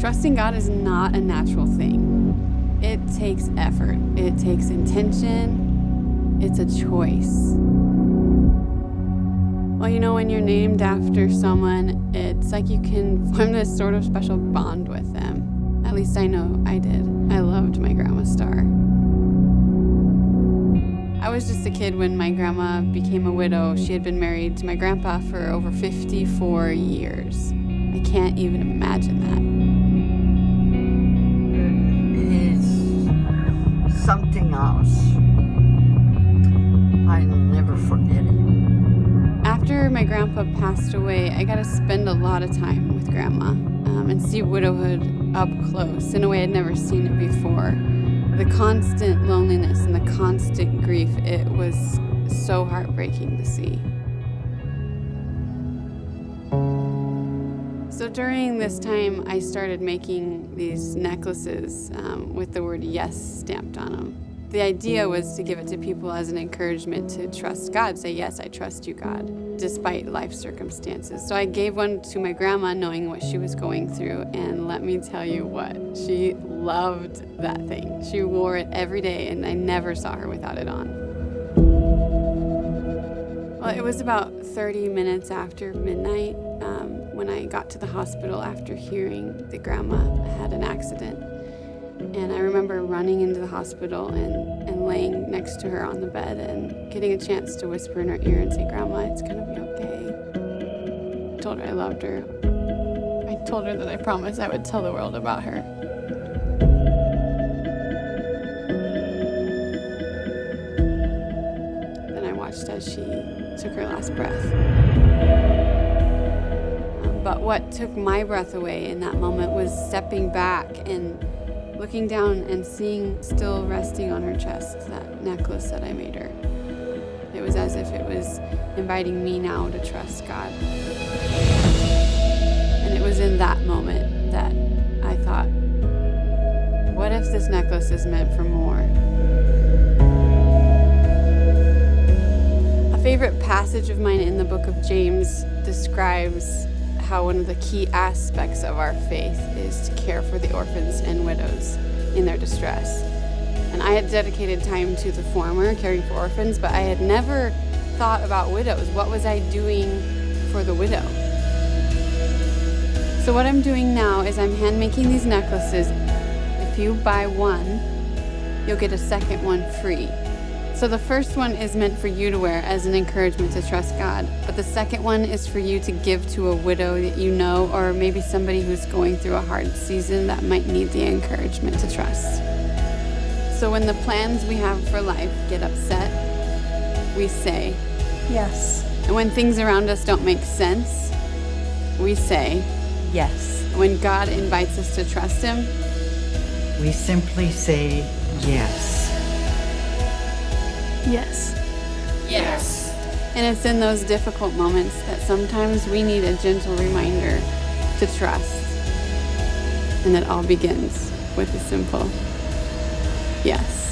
Trusting God is not a natural thing. It takes effort. It takes intention. It's a choice. Well, when you're named after someone, it's like you can form this sort of special bond with them. At least I know I did. I loved my Grandma Starr. I was just a kid when my grandma became a widow. She had been married to my grandpa for over 54 years. I can't even imagine that. It is something else. I never forget him. After my grandpa passed away, I got to spend a lot of time with Grandma and see widowhood up close in a way I'd never seen it before. The constant loneliness and the constant grief, it was so heartbreaking to see. So during this time, I started making these necklaces with the word yes stamped on them. The idea was to give it to people as an encouragement to trust God, say, yes, I trust you, God, despite life circumstances. So I gave one to my grandma knowing what she was going through, and let me tell you what, she loved that thing. She wore it every day, and I never saw her without it on. Well, it was about 30 minutes after midnight when I got to the hospital after hearing that Grandma had an accident. And I remember running into the hospital and laying next to her on the bed and getting a chance to whisper in her ear and say, Grandma, it's gonna be okay. I told her I loved her. I told her that I promised I would tell the world about her. Then I watched as she took her last breath. But what took my breath away in that moment was stepping back and looking down and seeing still resting on her chest that necklace that I made her. It was as if it was inviting me now to trust God. And it was in that moment that I thought, what if this necklace is meant for more? A favorite passage of mine in the book of James describes how one of the key aspects of our faith is to care for the orphans and widows in their distress. And I had dedicated time to the former, caring for orphans, but I had never thought about widows. What was I doing for the widow? So what I'm doing now is I'm hand making these necklaces. If you buy one, you'll get a second one free. So the first one is meant for you to wear as an encouragement to trust God, but the second one is for you to give to a widow that you know, or maybe somebody who's going through a hard season that might need the encouragement to trust. So when the plans we have for life get upset, we say, yes. And when things around us don't make sense, we say, yes. When God invites us to trust Him, we simply say, yes. Yes. Yes. And it's in those difficult moments that sometimes we need a gentle reminder to trust. And it all begins with a simple yes.